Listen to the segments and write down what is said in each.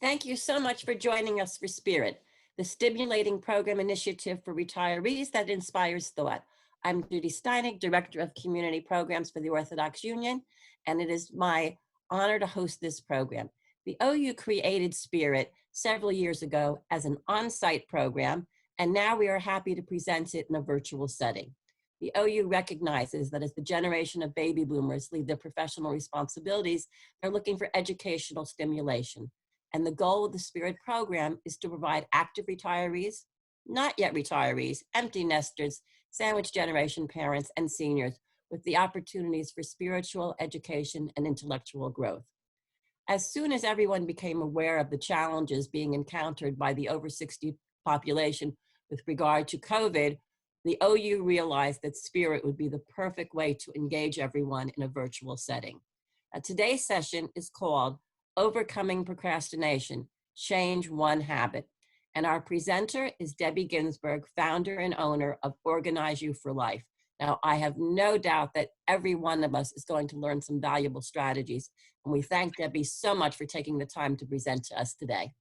Thank you so much for joining us for Spirit, the stimulating program initiative for retirees that inspires thought. I'm Judy Steinig, Director of Community Programs for the Orthodox Union, and it is my honor to host this program. The OU created Spirit several years ago as an on-site program, and now we are happy to present it in a virtual setting. The OU recognizes that as the generation of baby boomers leave their professional responsibilities, they're looking for educational stimulation. And the goal of the Spirit program is to provide active retirees, not yet retirees, empty nesters, sandwich generation parents, and seniors with the opportunities for spiritual education and intellectual growth. As soon as everyone became aware of the challenges being encountered by the over 60 population with regard to COVID, the OU realized that Spirit would be the perfect way to engage everyone in a virtual setting. Today's session is called Overcoming Procrastination, Change One Habit. And our presenter is Debbie Ginsberg, founder and owner of Organize You for Life. Now, I have no doubt that every one of us is going to learn some valuable strategies. And we thank Debbie so much for taking the time to present to us today.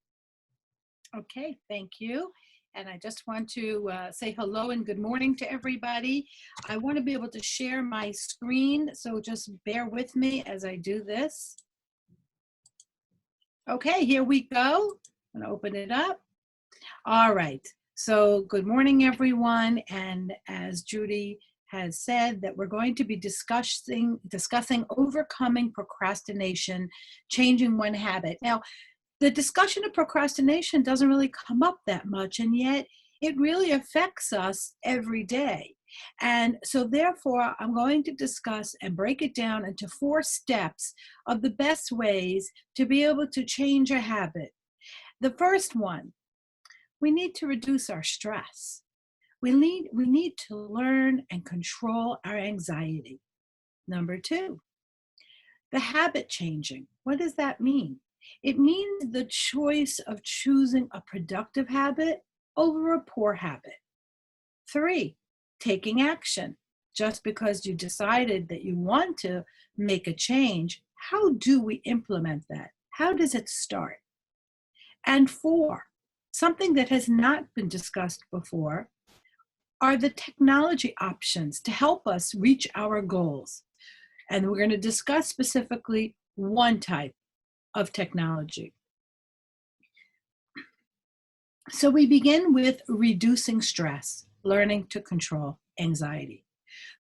Okay, thank you. And I just want to say hello and good morning to everybody. I want to be able to share my screen, so just bear with me as I do this. Okay, here we go. I'm going to open it up. All right, so good morning, everyone. And as Judy has said, that we're going to be discussing overcoming procrastination, changing one habit. Now, the discussion of procrastination doesn't really come up that much, and yet it really affects us every day. And so therefore, I'm going to discuss and break it down into 4 steps of the best ways to be able to change a habit. The first one, we need to reduce our stress. We need to learn and control our anxiety. Number 2, the habit changing. What does that mean? It means the choice of choosing a productive habit over a poor habit. 3, taking action. Just because you decided that you want to make a change, how do we implement that? How does it start? And 4, something that has not been discussed before are the technology options to help us reach our goals. And we're going to discuss specifically one type of technology. So we begin with reducing stress, learning to control anxiety.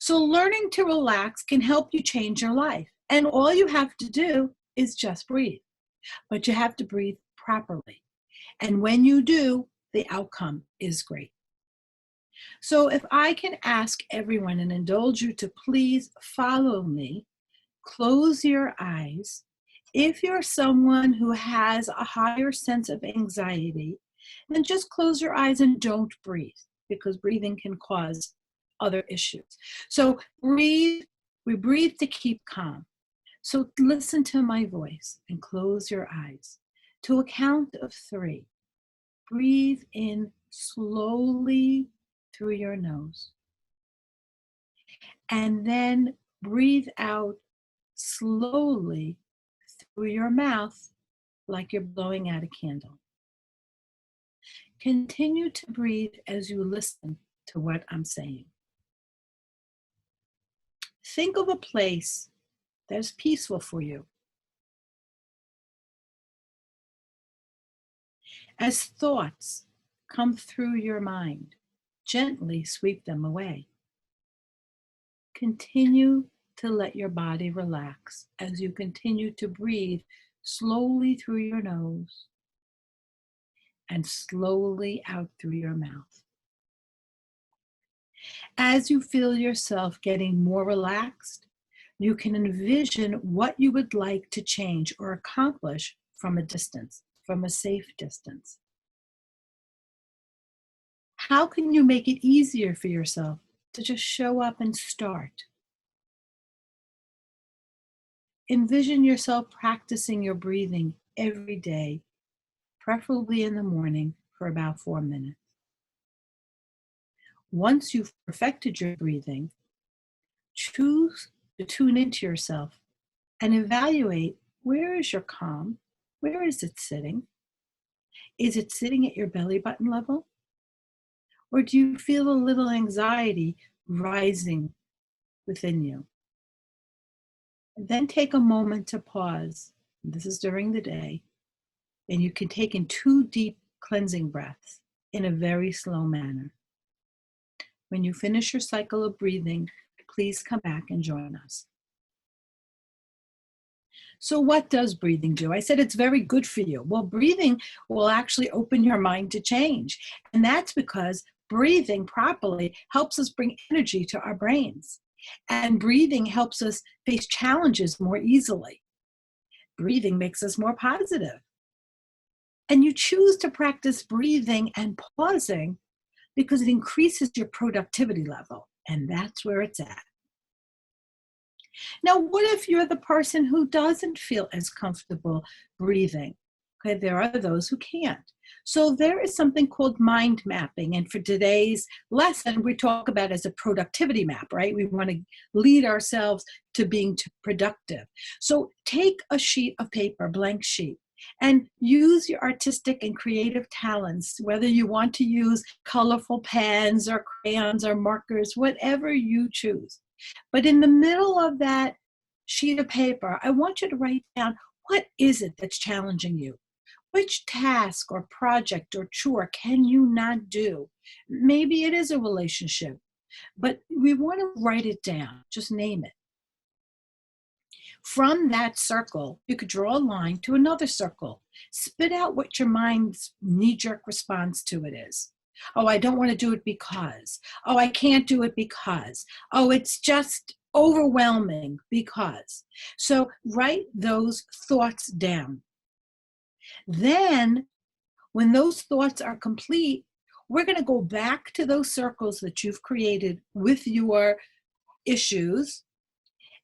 So learning to relax can help you change your life. And all you have to do is just breathe. But you have to breathe properly. And when you do, the outcome is great. So if I can ask everyone and indulge you to please follow me, close your eyes. If you're someone who has a higher sense of anxiety, then just close your eyes and don't breathe, because breathing can cause other issues. So breathe, we breathe to keep calm. So listen to my voice and close your eyes. To a count of 3, breathe in slowly through your nose. And then breathe out slowly through your mouth like you're blowing out a candle. Continue to breathe as you listen to what I'm saying. Think of a place that's peaceful for you. As thoughts come through your mind, gently sweep them away. Continue to let your body relax as you continue to breathe slowly through your nose and slowly out through your mouth. As you feel yourself getting more relaxed, you can envision what you would like to change or accomplish from a distance, from a safe distance. How can you make it easier for yourself to just show up and start? Envision yourself practicing your breathing every day, preferably in the morning for about 4 minutes. Once you've perfected your breathing, choose to tune into yourself and evaluate, where is your calm? Where is it sitting? Is it sitting at your belly button level? Or do you feel a little anxiety rising within you? And then take a moment to pause. This is during the day. And you can take in 2 deep cleansing breaths in a very slow manner. When you finish your cycle of breathing, please come back and join us. So what does breathing do? I said it's very good for you. Well, breathing will actually open your mind to change. And that's because breathing properly helps us bring energy to our brains. And breathing helps us face challenges more easily. Breathing makes us more positive. And you choose to practice breathing and pausing because it increases your productivity level. And that's where it's at. Now, what if you're the person who doesn't feel as comfortable breathing? Okay, there are those who can't. So there is something called mind mapping. And for today's lesson, we talk about it as a productivity map, right? We want to lead ourselves to being productive. So take a sheet of paper, blank sheet, and use your artistic and creative talents, whether you want to use colorful pens or crayons or markers, whatever you choose. But in the middle of that sheet of paper, I want you to write down, what is it that's challenging you? Which task or project or chore can you not do? Maybe it is a relationship, but we want to write it down. Just name it. From that circle, you could draw a line to another circle. Spit out what your mind's knee-jerk response to it is. Oh, I don't want to do it because. Oh, I can't do it because. Oh, it's just overwhelming because. So write those thoughts down. Then, when those thoughts are complete, we're going to go back to those circles that you've created with your issues.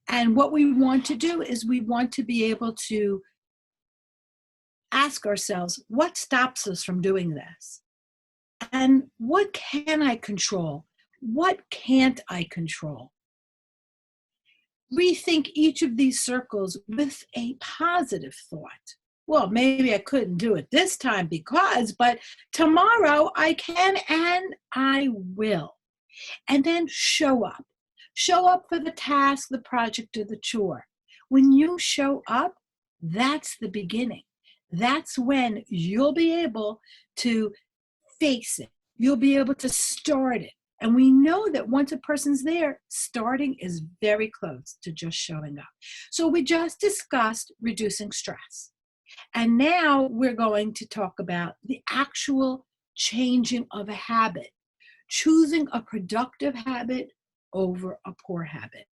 And what we want to do is we want to be able to ask ourselves, what stops us from doing this? And what can I control? What can't I control? Rethink each of these circles with a positive thought. Well, maybe I couldn't do it this time because, but tomorrow I can and I will. And then show up. Show up for the task, the project, or the chore. When you show up, that's the beginning. That's when you'll be able to face it. You'll be able to start it. And we know that once a person's there, starting is very close to just showing up. So we just discussed reducing stress. And now we're going to talk about the actual changing of a habit, choosing a productive habit over a poor habit.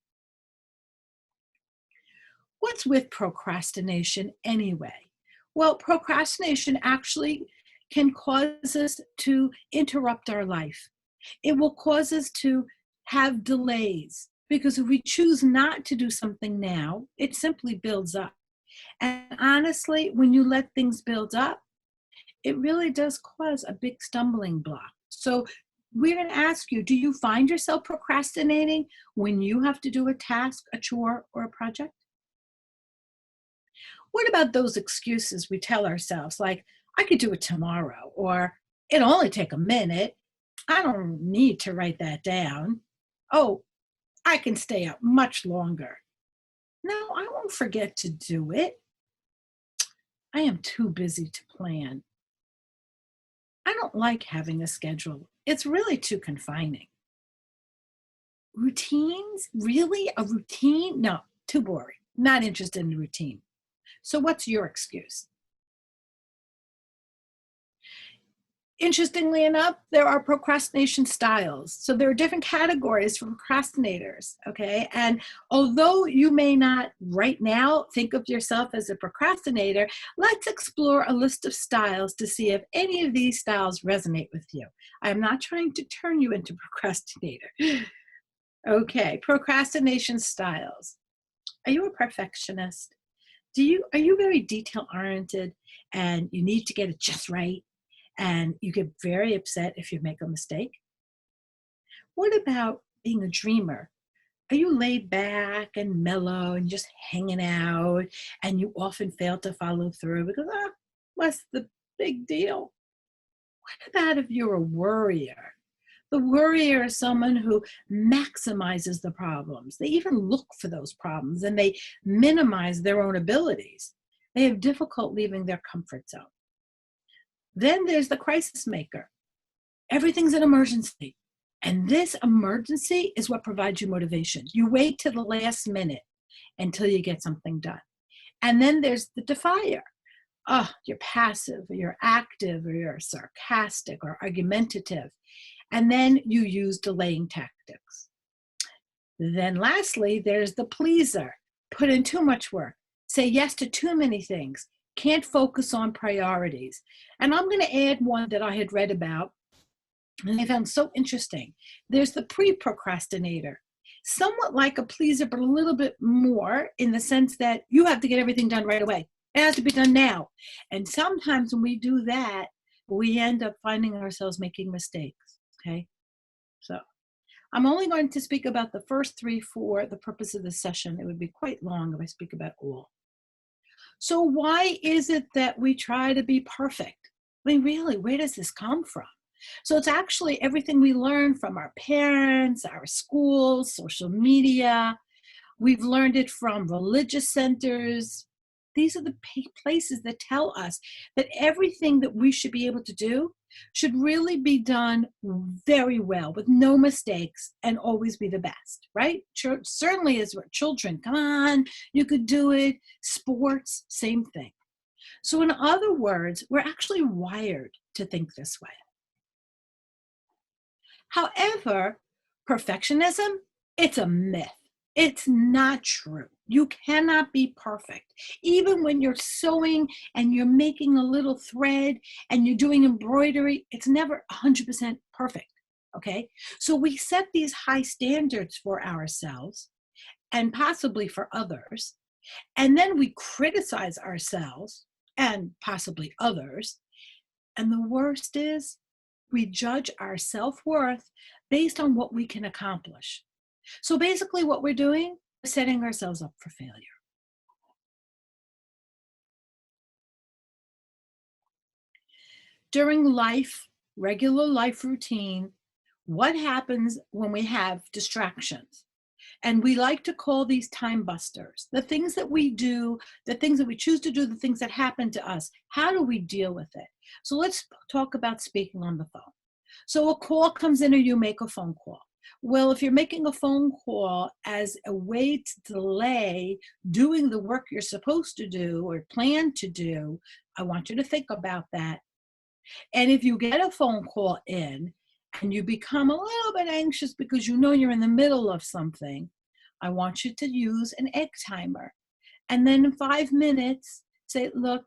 What's with procrastination anyway? Well, procrastination actually can cause us to interrupt our life. It will cause us to have delays because if we choose not to do something now, it simply builds up. And honestly, when you let things build up, it really does cause a big stumbling block. So we're going to ask you, do you find yourself procrastinating when you have to do a task, a chore, or a project? What about those excuses we tell ourselves, like, I could do it tomorrow, or it'll only take a minute. I don't need to write that down. Oh, I can stay up much longer. No, I won't forget to do it. I am too busy to plan. I don't like having a schedule. It's really too confining. Routines? Really? A routine? No, too boring. Not interested in routine. So what's your excuse? Interestingly enough, there are procrastination styles. So there are different categories for procrastinators, okay? And although you may not right now think of yourself as a procrastinator, let's explore a list of styles to see if any of these styles resonate with you. I'm not trying to turn you into a procrastinator. Okay, procrastination styles. Are you a perfectionist? Are you very detail-oriented and you need to get it just right? And you get very upset if you make a mistake? What about being a dreamer? Are you laid back and mellow and just hanging out and you often fail to follow through because, what's the big deal. What about if you're a worrier? The worrier is someone who maximizes the problems. They even look for those problems and they minimize their own abilities. They have difficulty leaving their comfort zone. Then there's the crisis maker. Everything's an emergency. And this emergency is what provides you motivation. You wait to the last minute until you get something done. And then there's the defier. Oh, you're passive, or you're active, or you're sarcastic or argumentative. And then you use delaying tactics. Then lastly, there's the pleaser. Put in too much work. Say yes to too many things. Can't focus on priorities. And I'm going to add one that I had read about and I found so interesting. There's the pre-procrastinator. Somewhat like a pleaser, but a little bit more in the sense that you have to get everything done right away. It has to be done now. And sometimes when we do that, we end up finding ourselves making mistakes, okay? So I'm only going to speak about the first three for the purpose of this session. It would be quite long if I speak about all. So why is it that we try to be perfect? I mean, really, where does this come from? So it's actually everything we learn from our parents, our schools, social media. We've learned it from religious centers. These are the places that tell us that everything that we should be able to do should really be done very well with no mistakes and always be the best, right? Certainly as we're children, come on, you could do it. Sports, same thing. So in other words, we're actually wired to think this way. However, perfectionism, it's a myth. It's not true. You cannot be perfect. Even when you're sewing and you're making a little thread and you're doing embroidery, it's never 100% perfect, okay? So we set these high standards for ourselves and possibly for others, and then we criticize ourselves and possibly others, and the worst is we judge our self-worth based on what we can accomplish. So basically what we're doing is setting ourselves up for failure. During life, regular life routine, what happens when we have distractions? And we like to call these time busters. The things that we do, the things that we choose to do, the things that happen to us. How do we deal with it? So let's talk about speaking on the phone. So a call comes in or you make a phone call. Well, if you're making a phone call as a way to delay doing the work you're supposed to do or plan to do, I want you to think about that. And if you get a phone call in and you become a little bit anxious because you know you're in the middle of something, I want you to use an egg timer. And then in 5 minutes, say, look,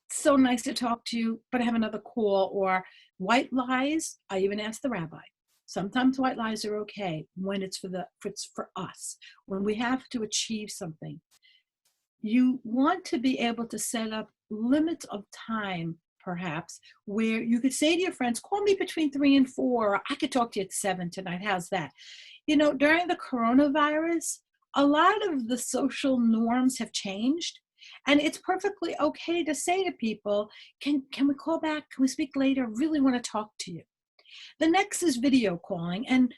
it's so nice to talk to you, but I have another call. Or white lies, I even asked the rabbi. Sometimes white lies are okay when it's for us, when we have to achieve something. You want to be able to set up limits of time, perhaps, where you could say to your friends, call me between 3 and 4, or I could talk to you at 7 tonight. How's that? You know, during the coronavirus, a lot of the social norms have changed. And it's perfectly okay to say to people, can we call back? Can we speak later? I really want to talk to you. The next is video calling. And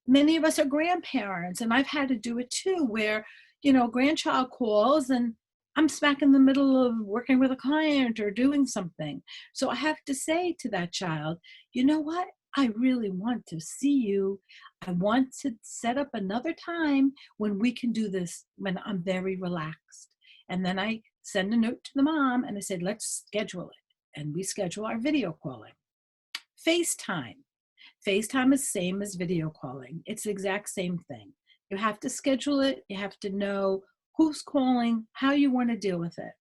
many of us are grandparents, and I've had to do it too, where, you know, grandchild calls and I'm smack in the middle of working with a client or doing something. So I have to say to that child, you know what? I really want to see you. I want to set up another time when we can do this, when I'm very relaxed. And then I send a note to the mom and I said, let's schedule it. And we schedule our video calling. FaceTime. FaceTime is same as video calling. It's the exact same thing. You have to schedule it. You have to know who's calling, how you want to deal with it.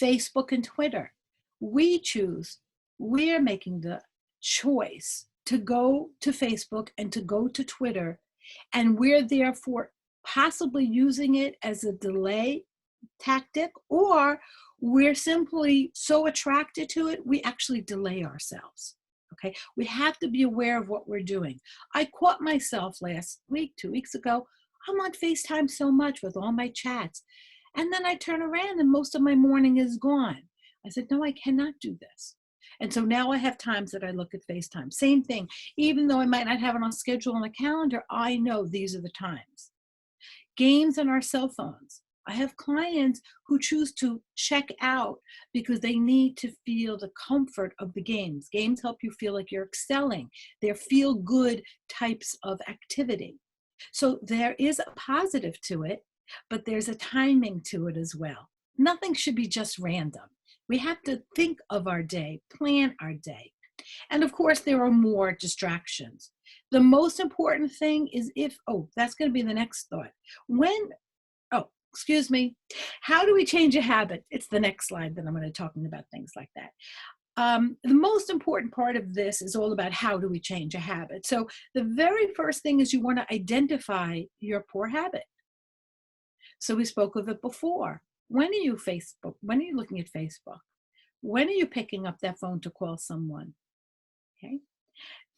Facebook and Twitter. We choose. We're making the choice to go to Facebook and to go to Twitter. And we're therefore possibly using it as a delay tactic, or we're simply so attracted to it, we actually delay ourselves. Okay, we have to be aware of what we're doing. I caught myself last week, 2 weeks ago, I'm on FaceTime so much with all my chats. And then I turn around and most of my morning is gone. I said, no, I cannot do this. And so now I have times that I look at FaceTime. Same thing. Even though I might not have it on schedule on a calendar, I know these are the times. Games on our cell phones. I have clients who choose to check out because they need to feel the comfort of the games. Games help you feel like you're excelling. They're feel-good types of activity. So there is a positive to it, but there's a timing to it as well. Nothing should be just random. We have to think of our day, plan our day. And of course, there are more distractions. The most important thing is that's going to be the next thought. How do we change a habit? It's the next slide that I'm going to be talking about things like that. The most important part of this is all about how do we change a habit. So the very first thing is you want to identify your poor habit. So we spoke of it before. When are you looking at Facebook? When are you picking up that phone to call someone? Okay.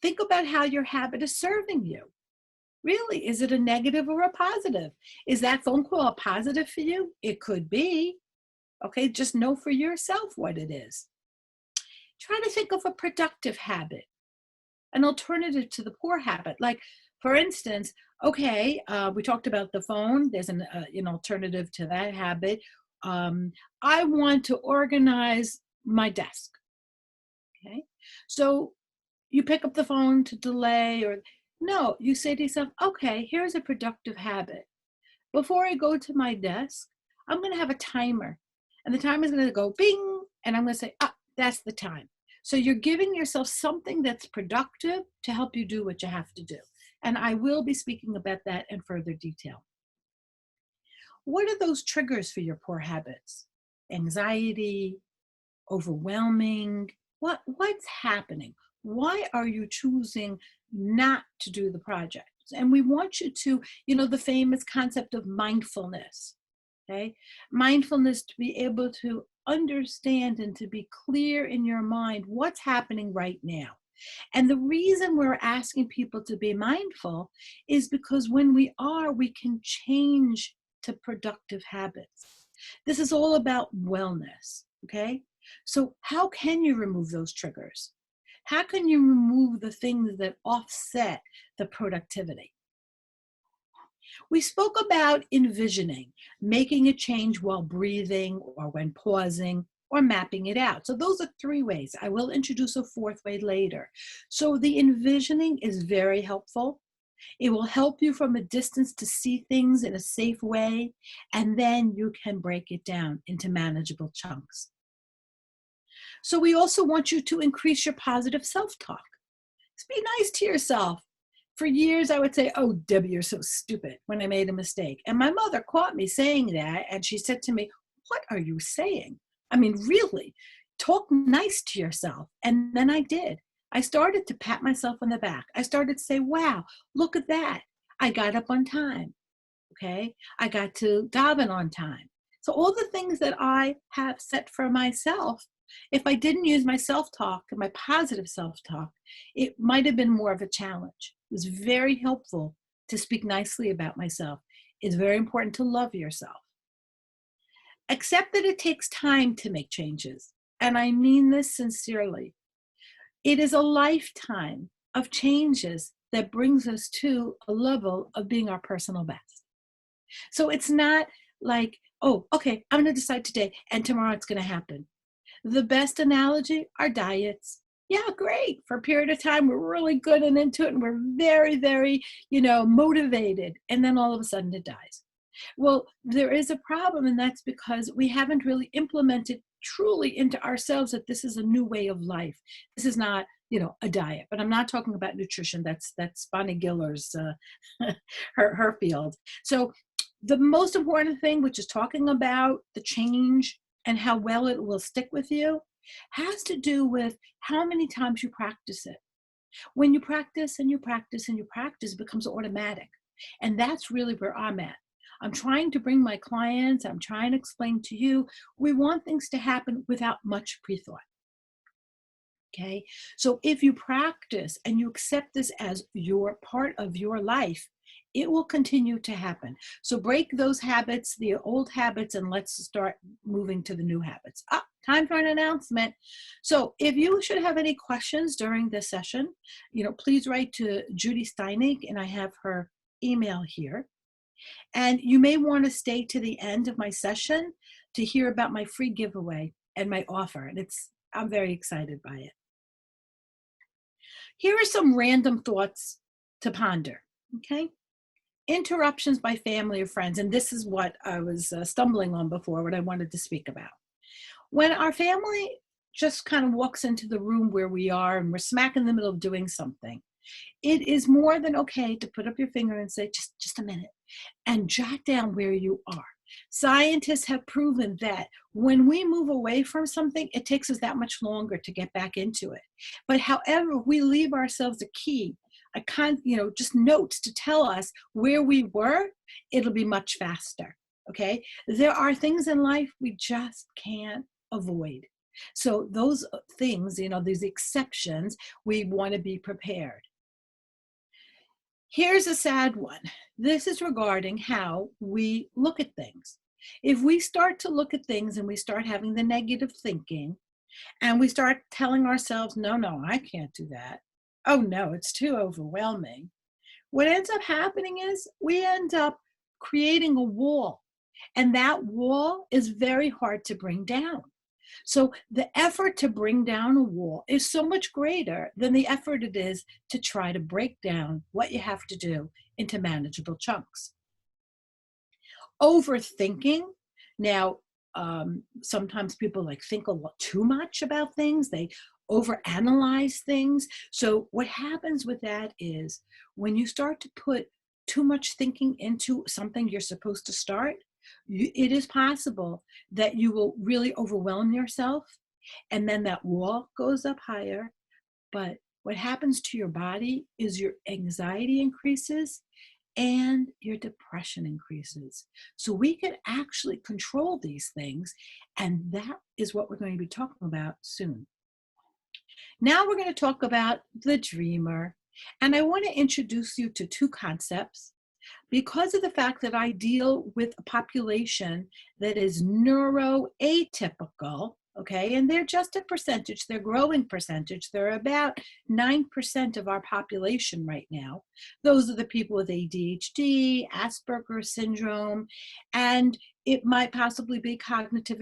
Think about how your habit is serving you. Really, is it a negative or a positive? Is that phone call a positive for you? It could be. Okay, just know for yourself what it is. Try to think of a productive habit, an alternative to the poor habit. Like, for instance, we talked about the phone. There's an alternative to that habit. I want to organize my desk. Okay, so you pick up the phone to delay, or no, you say to yourself, okay, here's a productive habit. Before I go to my desk, I'm going to have a timer, and the timer is going to go bing, and I'm going to say, that's the time. So you're giving yourself something that's productive to help you do what you have to do. And I will be speaking about that in further detail. What are those triggers for your poor habits? Anxiety, overwhelming, what's happening? Why are you choosing not to do the project? And we want you to, the famous concept of mindfulness, okay? Mindfulness, to be able to understand and to be clear in your mind what's happening right now. And the reason we're asking people to be mindful is because when we can change to productive habits. This is all about wellness, okay? So how can you remove those triggers? How can you remove the things that offset the productivity? We spoke about envisioning, making a change while breathing or when pausing or mapping it out. So those are 3 ways. I will introduce a 4th way later. So the envisioning is very helpful. It will help you from a distance to see things in a safe way, and then you can break it down into manageable chunks. So we also want you to increase your positive self-talk. Just be nice to yourself. For years, I would say, oh, Debbie, you're so stupid, when I made a mistake. And my mother caught me saying that, and she said to me, what are you saying? I mean, really, talk nice to yourself. And then I did. I started to pat myself on the back. I started to say, wow, look at that. I got up on time, okay? I got to daven on time. So all the things that I have set for myself, if I didn't use my self-talk and my positive self-talk, it might have been more of a challenge. It was very helpful to speak nicely about myself. It's very important to love yourself. Accept that it takes time to make changes. And I mean this sincerely. It is a lifetime of changes that brings us to a level of being our personal best. So it's not like, oh, okay, I'm going to decide today and tomorrow it's going to happen. The best analogy are diets. Yeah, great. For a period of time, we're really good and into it, and we're very, very, motivated. And then all of a sudden it dies. Well, there is a problem, and that's because we haven't really implemented truly into ourselves that this is a new way of life. This is not, a diet. But I'm not talking about nutrition. That's Bonnie Giller's, her field. So the most important thing, which is talking about the change and how well it will stick with you, has to do with how many times you practice it. When you practice and you practice and you practice, it becomes automatic. And that's really where I'm at. I'm trying to bring my clients, I'm trying to explain to you, we want things to happen without much pre-thought. Okay? So if you practice and you accept this as your part of your life, it will continue to happen. So break those habits, the old habits, and let's start moving to the new habits. time for an announcement. So if you should have any questions during this session, please write to Judy Steinig, and I have her email here. And you may want to stay to the end of my session to hear about my free giveaway and my offer. And I'm very excited by it. Here are some random thoughts to ponder, okay? Interruptions by family or friends. And this is what I was stumbling on before, what I wanted to speak about. When our family just kind of walks into the room where we are and we're smack in the middle of doing something, it is more than okay to put up your finger and say, just a minute, and jot down where you are. Scientists have proven that when we move away from something, it takes us that much longer to get back into it. But however, we leave ourselves a key, just notes to tell us where we were, it'll be much faster, okay? There are things in life we just can't avoid. So those things, these exceptions, we want to be prepared. Here's a sad one. This is regarding how we look at things. If we start to look at things and we start having the negative thinking and we start telling ourselves, no, I can't do that. Oh no, it's too overwhelming. What ends up happening is we end up creating a wall, and that wall is very hard to bring down. So the effort to bring down a wall is so much greater than the effort it is to try to break down what you have to do into manageable chunks. Overthinking. Now, sometimes people think a lot too much about things. They overanalyze things. So what happens with that is when you start to put too much thinking into something you're supposed to start, it is possible that you will really overwhelm yourself, and then that wall goes up higher. But what happens to your body is your anxiety increases and your depression increases. So we can actually control these things, and that is what we're going to be talking about soon. Now we're going to talk about the dreamer, and I want to introduce you to two concepts. Because of the fact that I deal with a population that is neuroatypical, okay, and they're just a percentage, they're growing percentage, they're about 9% of our population right now. Those are the people with ADHD, Asperger's syndrome, and it might possibly be cognitive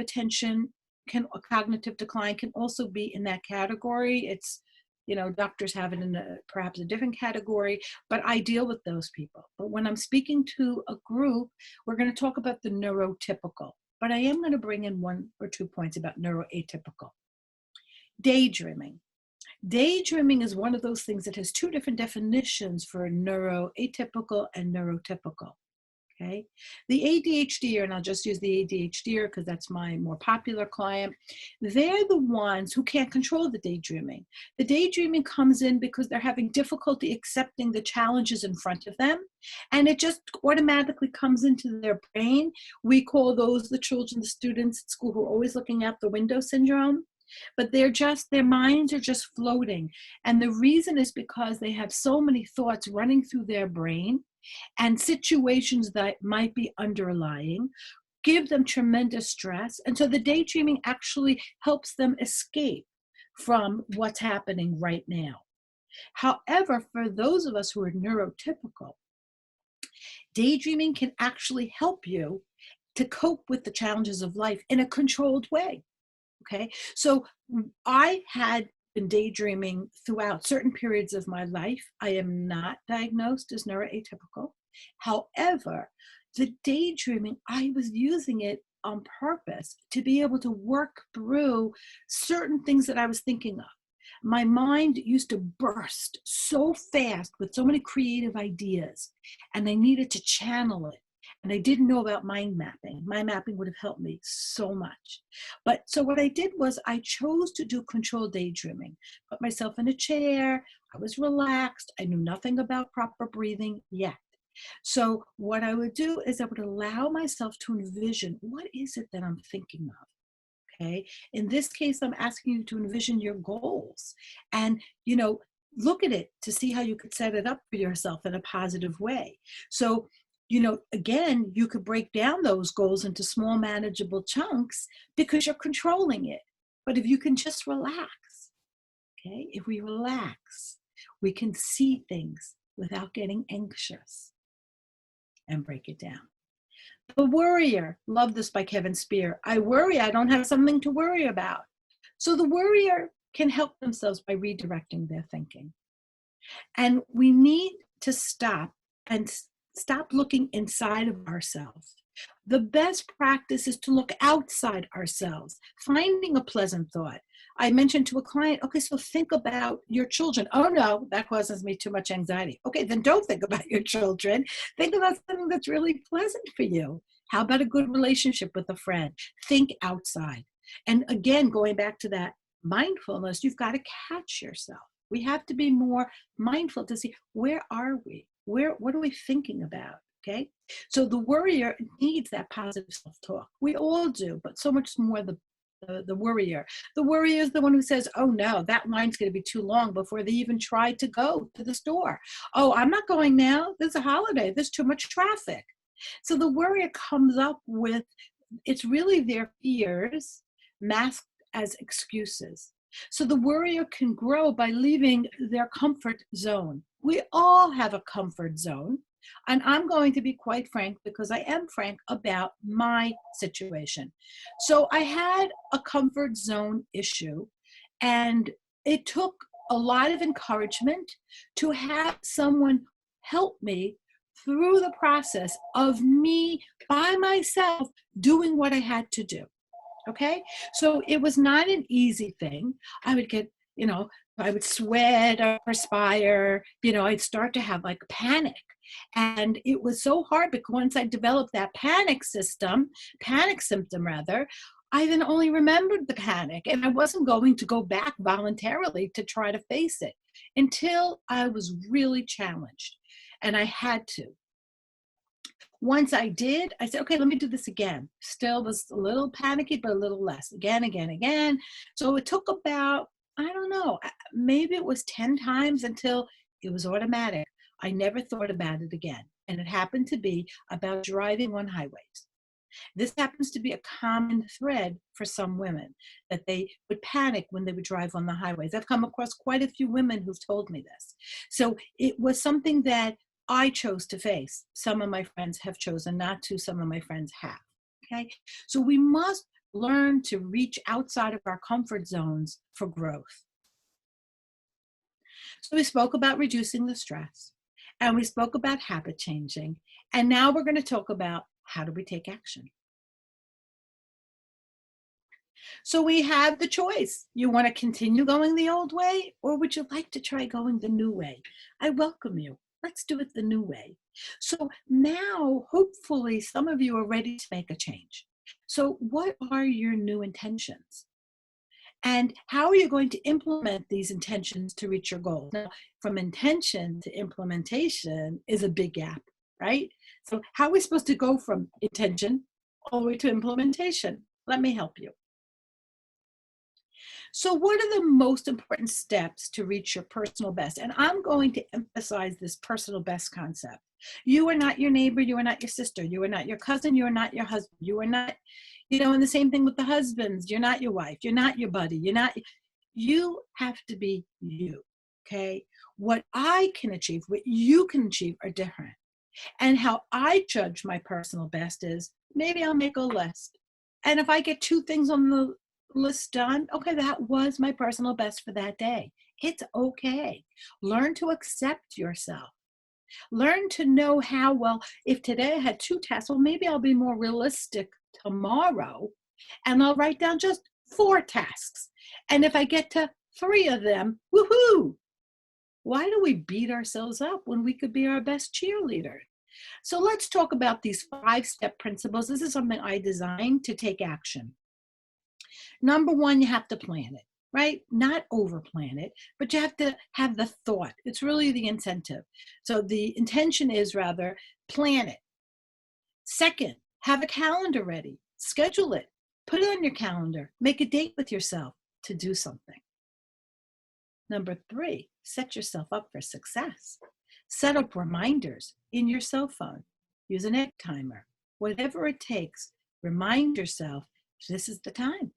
cognitive decline can also be in that category. It's doctors have it in perhaps a different category, but I deal with those people. But when I'm speaking to a group, we're going to talk about the neurotypical. But I am going to bring in 1 or 2 points about neuroatypical. Daydreaming. Daydreaming is one of those things that has 2 different definitions for neuroatypical and neurotypical. Okay, the ADHDer, and I'll just use the ADHDer because that's my more popular client, they're the ones who can't control the daydreaming. The daydreaming comes in because they're having difficulty accepting the challenges in front of them, and it just automatically comes into their brain. We call those the children, the students at school who are always looking out the window syndrome. But their minds are just floating. And the reason is because they have so many thoughts running through their brain, and situations that might be underlying give them tremendous stress. And so the daydreaming actually helps them escape from what's happening right now. However, for those of us who are neurotypical, daydreaming can actually help you to cope with the challenges of life in a controlled way. Okay, so I had been daydreaming throughout certain periods of my life. I am not diagnosed as neuroatypical. However, the daydreaming, I was using it on purpose to be able to work through certain things that I was thinking of. My mind used to burst so fast with so many creative ideas, and I needed to channel it. And I didn't know about mind mapping. Mind mapping would have helped me so much. But so what I did was I chose to do controlled daydreaming. Put myself in a chair. I was relaxed. I knew nothing about proper breathing yet. So what I would do is I would allow myself to envision, what is it that I'm thinking of? Okay. In this case, I'm asking you to envision your goals and, look at it to see how you could set it up for yourself in a positive way. So again, you could break down those goals into small, manageable chunks because you're controlling it. But if you can just relax, okay? If we relax, we can see things without getting anxious and break it down. The Worrier, love this by Kevin Spear. I worry, I don't have something to worry about. So the Worrier can help themselves by redirecting their thinking. And we need to stop looking inside of ourselves. The best practice is to look outside ourselves, finding a pleasant thought. I mentioned to a client, okay, so think about your children. Oh no, that causes me too much anxiety. Okay, then don't think about your children. Think about something that's really pleasant for you. How about a good relationship with a friend? Think outside. And again, going back to that mindfulness, you've got to catch yourself. We have to be more mindful to see, where are we? What are we thinking about? Okay, so the Worrier needs that positive self-talk. We all do, but so much more the Worrier. The Worrier is the one who says, oh no, that line's going to be too long before they even try to go to the store. Oh, I'm not going now. There's a holiday. There's too much traffic. So the Worrier comes up with, it's really their fears masked as excuses. So the Worrier can grow by leaving their comfort zone. We all have a comfort zone. And I'm going to be quite frank, because I am frank about my situation. So I had a comfort zone issue, and it took a lot of encouragement to have someone help me through the process of me by myself doing what I had to do. Okay, so it was not an easy thing. I would get, I would sweat or perspire, I'd start to have like panic. And it was so hard, because once I developed that panic symptom rather, I then only remembered the panic, and I wasn't going to go back voluntarily to try to face it until I was really challenged, and I had to. Once I did, I said, okay, let me do this again. Still was a little panicky, but a little less. Again. So it took about, I don't know, maybe it was 10 times until it was automatic. I never thought about it again. And it happened to be about driving on highways. This happens to be a common thread for some women, that they would panic when they would drive on the highways. I've come across quite a few women who've told me this. So it was something that I chose to face. Some of my friends have chosen not to. Some of my friends have. Okay. So we must learn to reach outside of our comfort zones for growth. So we spoke about reducing the stress, and we spoke about habit changing. And now we're going to talk about, how do we take action? So we have the choice. You want to continue going the old way, or would you like to try going the new way? I welcome you. Let's do it the new way. So now, hopefully, some of you are ready to make a change. So what are your new intentions? And how are you going to implement these intentions to reach your goals? Now, from intention to implementation is a big gap, right? So how are we supposed to go from intention all the way to implementation? Let me help you. So what are the most important steps to reach your personal best? And I'm going to emphasize this personal best concept. You are not your neighbor. You are not your sister. You are not your cousin. You are not your husband. You are not, and the same thing with the husbands. You're not your wife. You're not your buddy. You have to be you, okay? What I can achieve, what you can achieve are different. And how I judge my personal best is, maybe I'll make a list. And if I get 2 things on the list done, okay, that was my personal best for that day. It's okay. Learn to accept yourself. Learn to know how, well, if today I had 2 tasks, well, maybe I'll be more realistic tomorrow, and I'll write down just 4 tasks. And if I get to 3 of them, woohoo! Why do we beat ourselves up when we could be our best cheerleader? So let's talk about these 5-step principles. This is something I designed to take action. Number 1, you have to plan it, right? Not over-plan it, but you have to have the thought. It's really the incentive. So the intention is, rather, plan it. Second, have a calendar ready. Schedule it. Put it on your calendar. Make a date with yourself to do something. Number 3, set yourself up for success. Set up reminders in your cell phone. Use an egg timer. Whatever it takes, remind yourself, this is the time.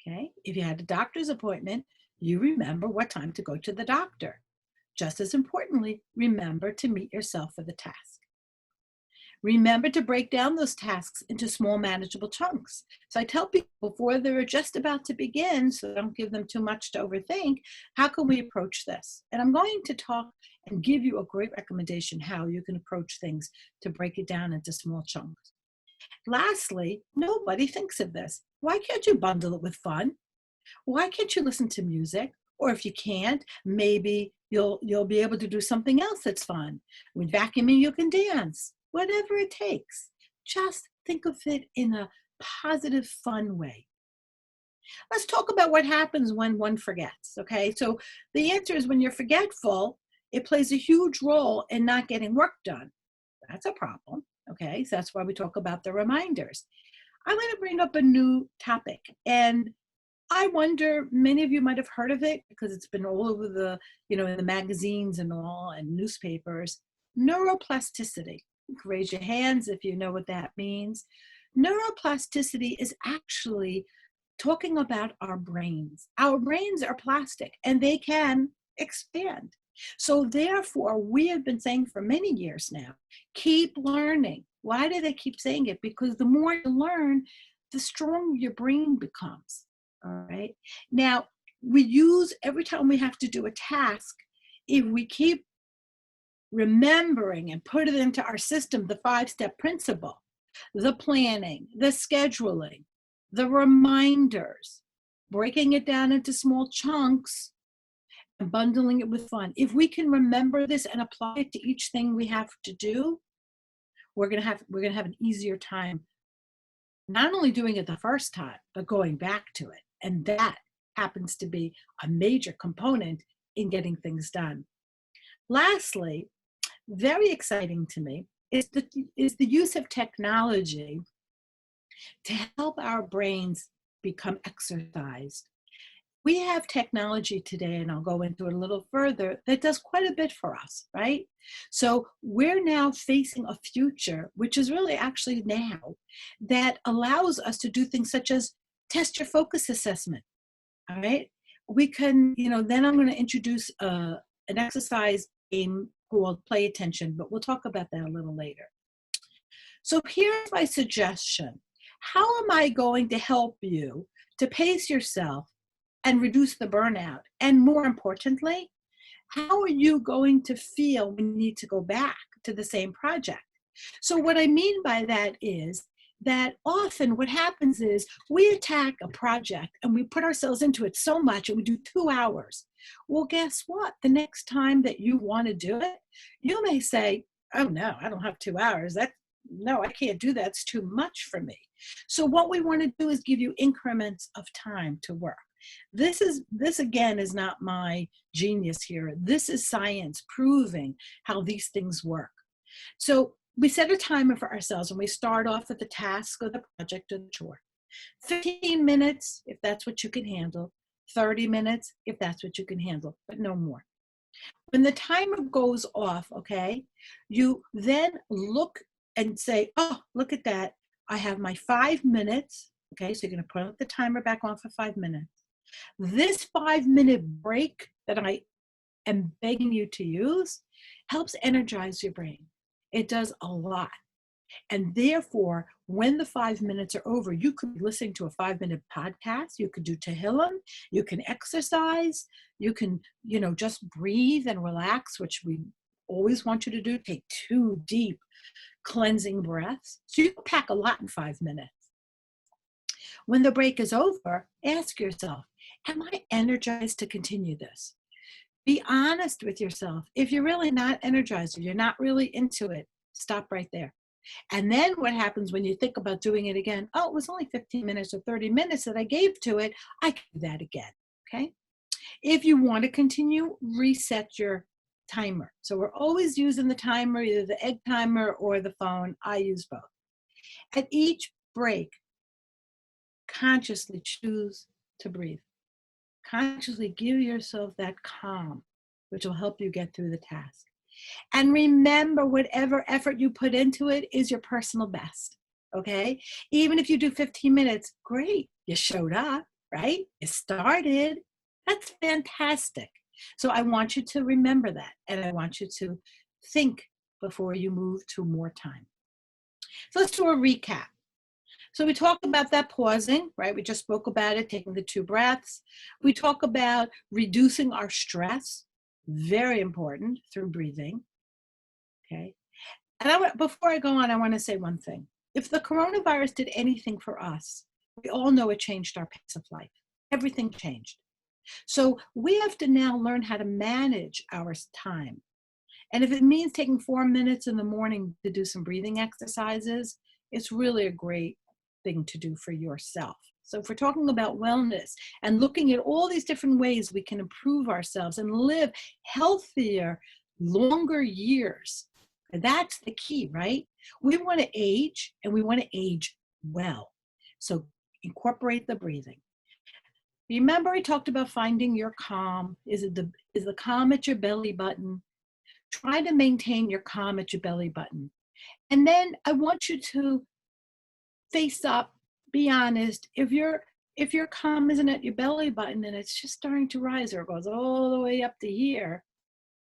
Okay, if you had a doctor's appointment, you remember what time to go to the doctor. Just as importantly, remember to meet yourself for the task. Remember to break down those tasks into small, manageable chunks. So I tell people before they're just about to begin, so don't give them too much to overthink, how can we approach this? And I'm going to talk and give you a great recommendation how you can approach things to break it down into small chunks. Lastly, nobody thinks of this. Why can't you bundle it with fun? Why can't you listen to music? Or if you can't, maybe you'll be able to do something else that's fun. With vacuuming, you can dance. Whatever it takes. Just think of it in a positive, fun way. Let's talk about what happens when one forgets, okay? So the answer is when you're forgetful, it plays a huge role in not getting work done. That's a problem, okay? So that's why we talk about the reminders. I'm going to bring up a new topic, and I wonder, many of you might have heard of it because it's been all over the, in the magazines and all and newspapers. Neuroplasticity. You can raise your hands if you know what that means. Neuroplasticity is actually talking about our brains. Our brains are plastic and they can expand. So therefore, we have been saying for many years now, keep learning. Why do they keep saying it? Because the more you learn, the stronger your brain becomes. All right. Now, we use every time we have to do a task, if we keep remembering and put it into our system, the 5-step principle, the planning, the scheduling, the reminders, breaking it down into small chunks and bundling it with fun. If we can remember this and apply it to each thing we have to do, we're going to have an easier time not only doing it the first time, but going back to it. And that happens to be a major component in getting things done. Lastly, very exciting to me is the use of technology to help our brains become exercised. We have technology today, and I'll go into it a little further, that does quite a bit for us, right? So we're now facing a future, which is really actually now, that allows us to do things such as test your focus assessment, all right? We can, then I'm going to introduce an exercise game called Play Attention, but we'll talk about that a little later. So here's my suggestion. How am I going to help you to pace yourself and reduce the burnout? And more importantly, how are you going to feel when you need to go back to the same project? So what I mean by that is that often what happens is we attack a project and we put ourselves into it so much and we do 2 hours. Well, guess what? The next time that you want to do it, you may say, oh no, I don't have 2 hours. No, I can't do that. It's too much for me. So what we want to do is give you increments of time to work. This again is not my genius here. This is science proving how these things work. So we set a timer for ourselves and we start off with the task or the project or the chore. 15 minutes, if that's what you can handle. 30 minutes, if that's what you can handle, but no more. When the timer goes off, okay, you then look and say, oh, look at that. I have my 5 minutes. Okay, so you're going to put the timer back on for 5 minutes. This 5-minute break that I am begging you to use helps energize your brain. It does a lot. And therefore, when the 5 minutes are over, you could be listening to a 5-minute podcast. You could do Tehillim. You can exercise. You can, just breathe and relax, which we always want you to do. Take 2 deep cleansing breaths. So you can pack a lot in 5 minutes. When the break is over, ask yourself, am I energized to continue this? Be honest with yourself. If you're really not energized, or you're not really into it, stop right there. And then what happens when you think about doing it again? Oh, it was only 15 minutes or 30 minutes that I gave to it. I can do that again, okay? If you want to continue, reset your timer. So we're always using the timer, either the egg timer or the phone. I use both. At each break, consciously choose to breathe. Consciously give yourself that calm, which will help you get through the task. And remember, whatever effort you put into it is your personal best, okay? Even if you do 15 minutes, great, you showed up, right? It started. That's fantastic. So I want you to remember that, and I want you to think before you move to more time. So let's do a recap. So we talk about that pausing, right? We just spoke about it, taking the 2 breaths. We talk about reducing our stress, very important, through breathing, okay? And before I go on, I want to say one thing. If the coronavirus did anything for us, we all know it changed our pace of life. Everything changed. So we have to now learn how to manage our time. And if it means taking 4 minutes in the morning to do some breathing exercises, it's really a great thing to do for yourself. So if we're talking about wellness and looking at all these different ways we can improve ourselves and live healthier, longer years, that's the key, right? We want to age, and we want to age well. So incorporate the breathing. Remember, I talked about finding your calm. Is the calm at your belly button? Try to maintain your calm at your belly button. And then I want you to face up, be honest. If your calm isn't at your belly button and it's just starting to rise, or it goes all the way up to here,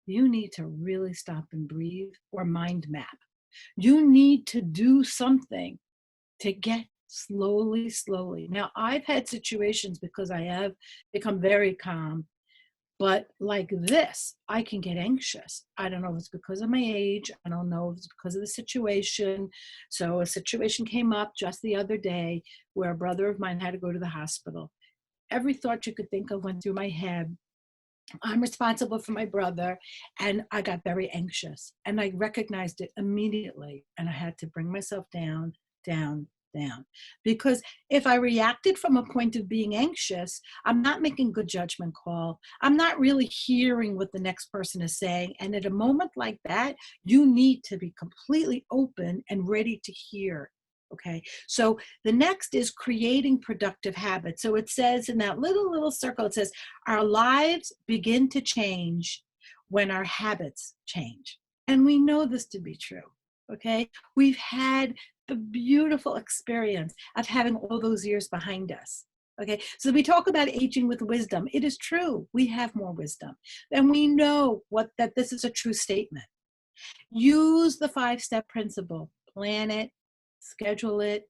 you need to really stop and breathe or mind map. You need to do something to get slowly. Now, I've had situations because I have become very calm, but like this, I can get anxious. I don't know if it's because of my age. I don't know if it's because of the situation. So a situation came up just the other day where a brother of mine had to go to the hospital. Every thought you could think of went through my head. I'm responsible for my brother, and I got very anxious, and I recognized it immediately, and I had to bring myself down. Because if I reacted from a point of being anxious, I'm not making good judgment call. I'm not really hearing what the next person is saying. And at a moment like that, you need to be completely open and ready to hear. Okay, so the next is creating productive habits. So it says in that little circle, it says, our lives begin to change when our habits change. And we know this to be true, okay? We've had the beautiful experience of having all those years behind us, okay? So we talk about aging with wisdom. It is true, we have more wisdom. And we know that this is a true statement. Use the 5-step principle, plan it, schedule it,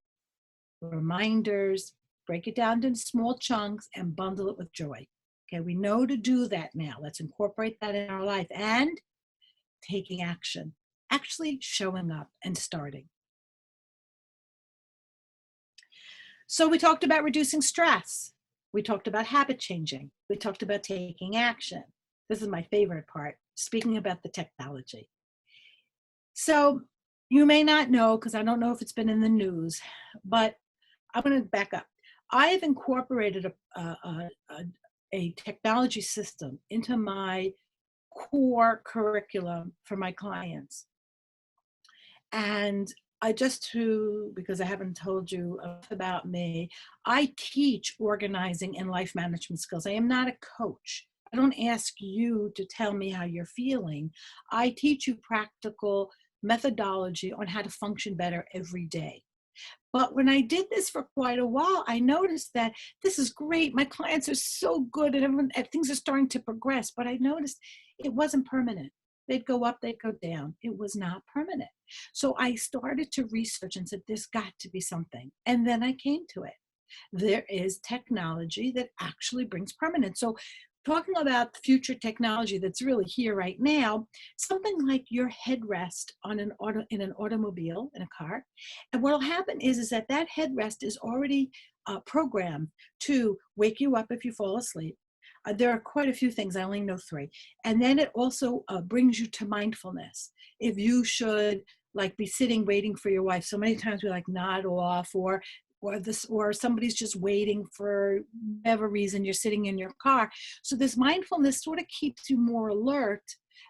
reminders, break it down into small chunks, and bundle it with joy. Okay, we know to do that now. Let's incorporate that in our life. And taking action, actually showing up and starting. So we talked about reducing stress. We talked about habit changing. We talked about taking action. This is my favorite part, speaking about the technology. So you may not know, because I don't know if it's been in the news, but I'm going to back up. I've incorporated a technology system into my core curriculum for my clients. And because I haven't told you about me, I teach organizing and life management skills. I am not a coach. I don't ask you to tell me how you're feeling. I teach you practical methodology on how to function better every day. But when I did this for quite a while, I noticed that this is great. My clients are so good and things are starting to progress. But I noticed it wasn't permanent. They'd go up, they'd go down. It was not permanent. So I started to research and said, there's got to be something. And then I came to it. There is technology that actually brings permanence. So talking about future technology that's really here right now, something like your headrest in an automobile, in a car. And what will happen is that headrest is already programmed to wake you up if you fall asleep. There are quite a few things, I only know 3. And then it also brings you to mindfulness. If you should be sitting waiting for your wife, so many times we nod off, or somebody's just waiting for whatever reason, you're sitting in your car. So this mindfulness sort of keeps you more alert,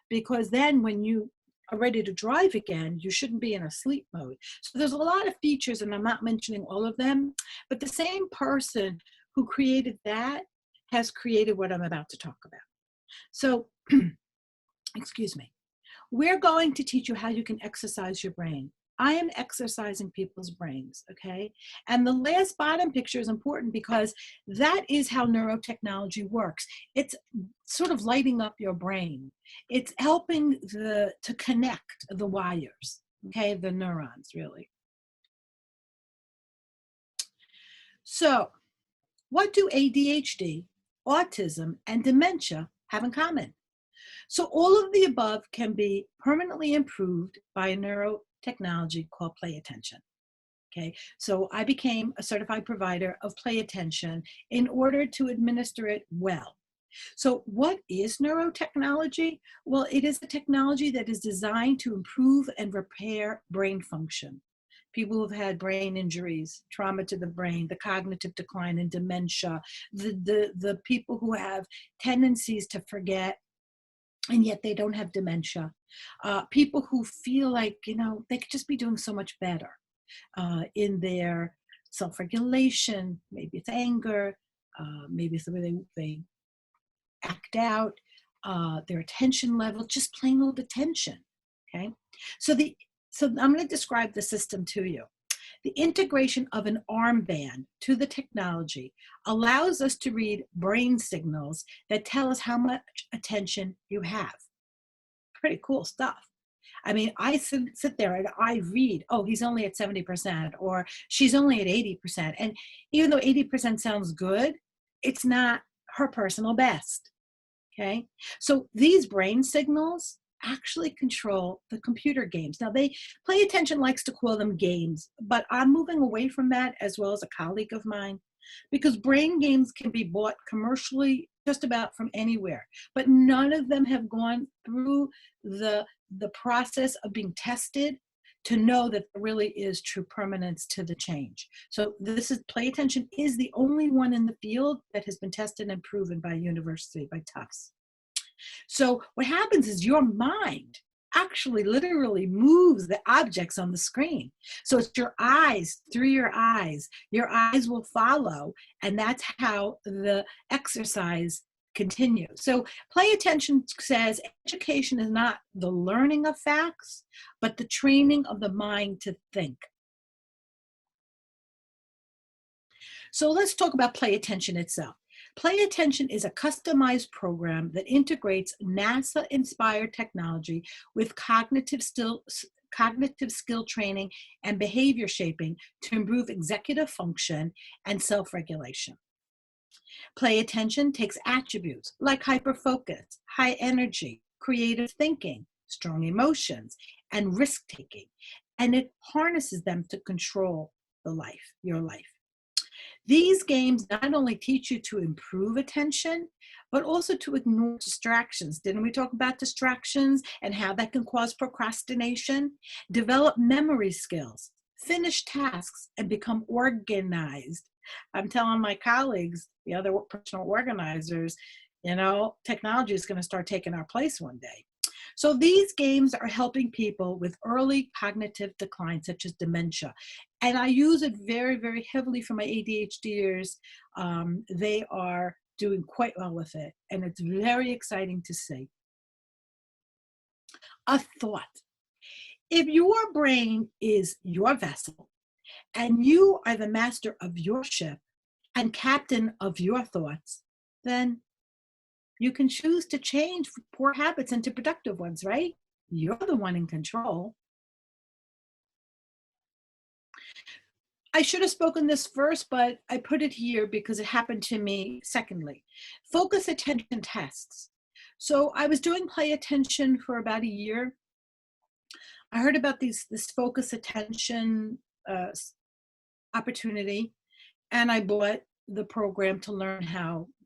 because then when you are ready to drive again, you shouldn't be in a sleep mode. So there's a lot of features, and I'm not mentioning all of them, but the same person who created that has created what I'm about to talk about. So, excuse me. We're going to teach you how you can exercise your brain. I am exercising people's brains, okay? And the last bottom picture is important because that is how neurotechnology works. It's sort of lighting up your brain. It's helping to connect the wires, okay? The neurons, really. So, what do ADHD, autism, and dementia have in common? So all of the above can be permanently improved by a neurotechnology called play attention. Okay, so I became a certified provider of play attention in order to administer it well. So what is neurotechnology? Well, it is a technology that is designed to improve and repair brain function. People who've had brain injuries, trauma to the brain, the cognitive decline and dementia, the people who have tendencies to forget, and yet they don't have dementia. People who feel like, they could just be doing so much better in their self-regulation, maybe it's anger, maybe it's the way they act out, their attention level, just plain old attention, okay? So I'm gonna describe the system to you. The integration of an armband to the technology allows us to read brain signals that tell us how much attention you have. Pretty cool stuff. I mean, I sit there and I read, oh, he's only at 70%, or she's only at 80%. And even though 80% sounds good, it's not her personal best, okay? So these brain signals actually control the computer games. Now, Play Attention likes to call them games, but I'm moving away from that, as well as a colleague of mine, because brain games can be bought commercially just about from anywhere, but none of them have gone through the process of being tested to know that there really is true permanence to the change. So Play Attention is the only one in the field that has been tested and proven by a university, by Tufts. So what happens is your mind actually literally moves the objects on the screen. So it's your eyes, through your eyes will follow, and that's how the exercise continues. So Play Attention says education is not the learning of facts, but the training of the mind to think. So let's talk about Play Attention itself. Play Attention is a customized program that integrates NASA-inspired technology with cognitive skill training and behavior shaping to improve executive function and self-regulation. Play Attention takes attributes like hyperfocus, high energy, creative thinking, strong emotions, and risk-taking, and it harnesses them to control your life. These games not only teach you to improve attention, but also to ignore distractions. Didn't we talk about distractions and how that can cause procrastination? Develop memory skills, finish tasks, and become organized. I'm telling my colleagues, the other personal organizers, technology is going to start taking our place one day. So these games are helping people with early cognitive decline, such as dementia. And I use it very, very heavily for my ADHDers. They are doing quite well with it, and it's very exciting to see. A thought. If your brain is your vessel, and you are the master of your ship and captain of your thoughts, then you can choose to change poor habits into productive ones, right? You're the one in control. I should have spoken this first, but I put it here because it happened to me secondly. Focus attention tests. So I was doing Play Attention for about a year. I heard about this focus attention opportunity, and I bought the program to learn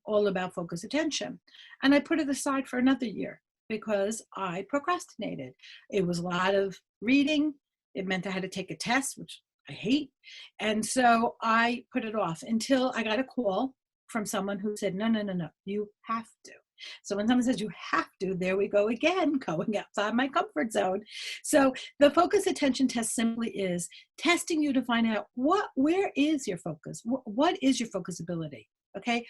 all about focus attention. And I put it aside for another year because I procrastinated. It was a lot of reading. It meant I had to take a test, which I hate. And so I put it off until I got a call from someone who said, no, you have to. So when someone says you have to, there we go again, going outside my comfort zone. So the focus attention test simply is testing you to find out where is your focus? What is your focus ability? Okay.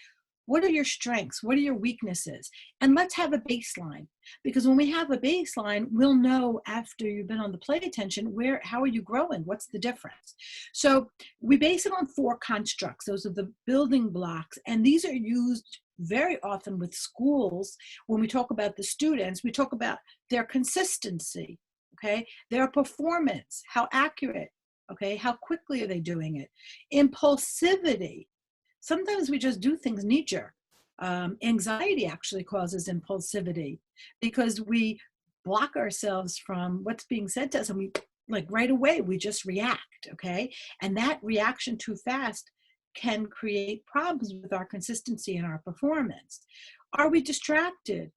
What are your strengths? What are your weaknesses? And let's have a baseline, because when we have a baseline, we'll know after you've been on the play attention, how are you growing? What's the difference? So we base it on 4 constructs. Those are the building blocks. And these are used very often with schools. When we talk about the students, we talk about their consistency, okay? Their performance, how accurate, okay? How quickly are they doing it? Impulsivity. Sometimes we just do things knee-jerk. Anxiety actually causes impulsivity because we block ourselves from what's being said to us, and we, like, right away, we just react, okay? And that reaction too fast can create problems with our consistency and our performance. Are we distracted?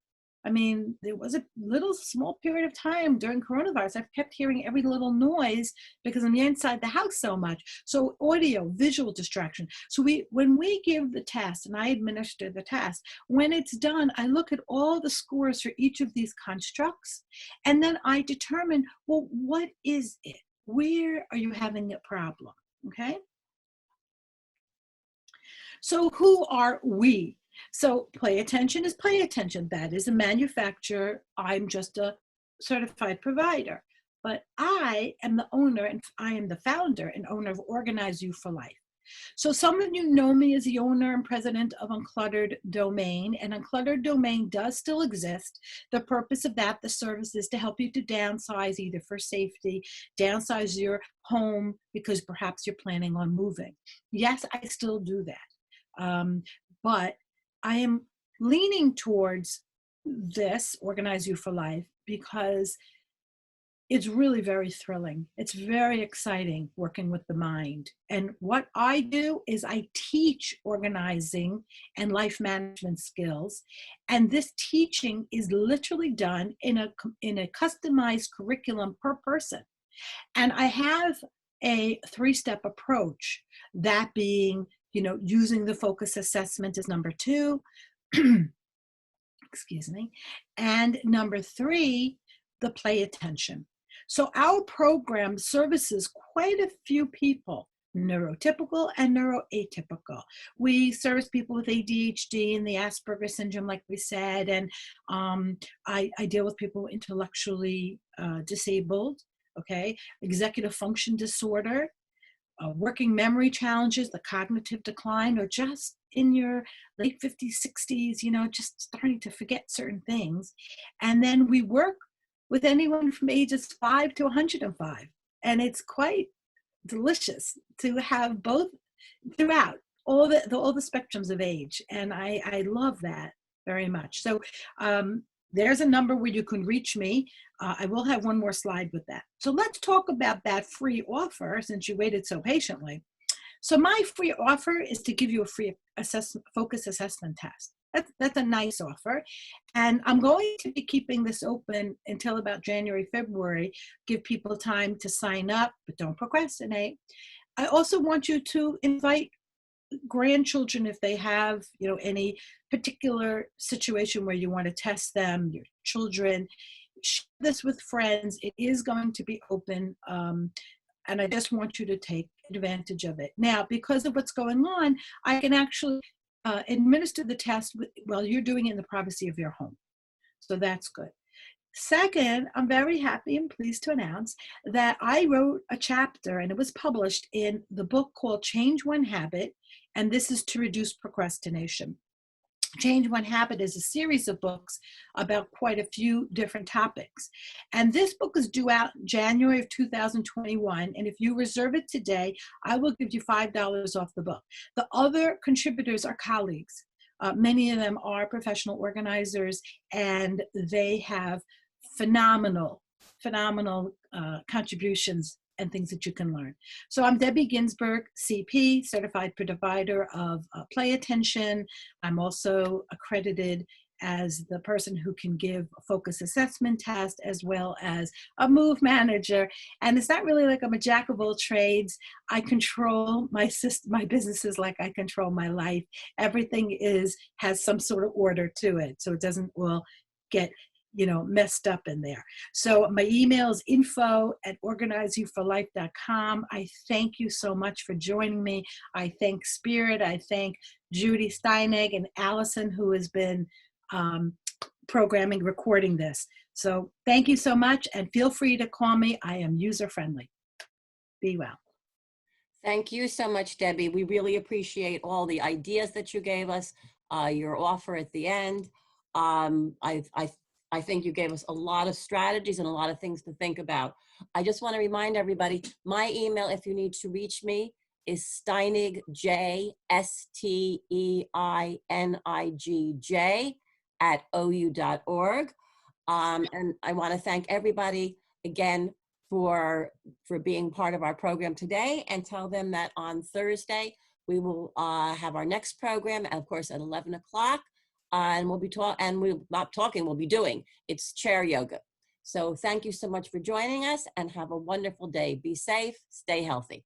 I mean, there was a little small period of time during coronavirus, I've kept hearing every little noise because I'm inside the house so much. So audio, visual distraction. So when we give the test and I administer the test, when it's done, I look at all the scores for each of these constructs, and then I determine, well, what is it? Where are you having a problem? Okay. So who are we? So play attention is play attention. That is a manufacturer. I'm just a certified provider. But I am the owner, and I am the founder and owner of Organize You for Life. So some of you know me as the owner and president of Uncluttered Domain, and Uncluttered Domain does still exist. The purpose of that, the service, is to help you to downsize, either for safety, downsize your home because perhaps you're planning on moving. Yes, I still do that. But I am leaning towards this, Organize You for Life, because it's really very thrilling. It's very exciting working with the mind. And what I do is I teach organizing and life management skills. And this teaching is literally done in a customized curriculum per person. And I have a 3-step approach, that being, using the focus assessment is number 2, excuse me, and number 3, the play attention. So our program services quite a few people, neurotypical and neuroatypical. We service people with ADHD and the Asperger syndrome, like we said, and I deal with people intellectually disabled, okay, executive function disorder, working memory challenges, the cognitive decline, or just in your late 50s, 60s, just starting to forget certain things. And then we work with anyone from ages 5 to 105. And it's quite delicious to have both throughout all the spectrums of age. And I love that very much. So there's a number where you can reach me. I will have one more slide with that. So let's talk about that free offer, since you waited so patiently. So my free offer is to give you a free focus assessment test. That's a nice offer. And I'm going to be keeping this open until about January, February, give people time to sign up, but don't procrastinate. I also want you to invite grandchildren if they have, any particular situation where you want to test them, your children. Share this with friends. It is going to be open, and I just want you to take advantage of it. Now, because of what's going on, I can actually administer the test while you're doing it in the privacy of your home. So that's good. Second, I'm very happy and pleased to announce that I wrote a chapter, and it was published in the book called Change One Habit, and this is to reduce procrastination. Change One Habit is a series of books about quite a few different topics. And this book is due out January of 2021. And if you reserve it today, I will give you $5 off the book. The other contributors are colleagues. Many of them are professional organizers, and they have phenomenal contributions and things that you can learn. So I'm Debbie Ginsberg, CP, certified provider of play attention. I'm also accredited as the person who can give a focus assessment test, as well as a move manager. And it's not really like I'm a jack of all trades. I control my businesses like I control my life. Everything has some sort of order to it, so it doesn't all get messed up in there. So my email is info@organizeyouforlife.com. I thank you so much for joining me. I thank Spirit. I thank Judy Steinig and Allison, who has been recording this. So thank you so much, and feel free to call me. I am user-friendly. Be well. Thank you so much, Debbie. We really appreciate all the ideas that you gave us, your offer at the end. I think you gave us a lot of strategies and a lot of things to think about. I just want to remind everybody, my email, if you need to reach me, is Steinig, STEINIGJ @ou.org. And I want to thank everybody again for being part of our program today, and tell them that on Thursday, we will have our next program, of course, at 11 o'clock. And we'll be we'll be doing. It's chair yoga. So thank you so much for joining us, and have a wonderful day. Be safe, stay healthy.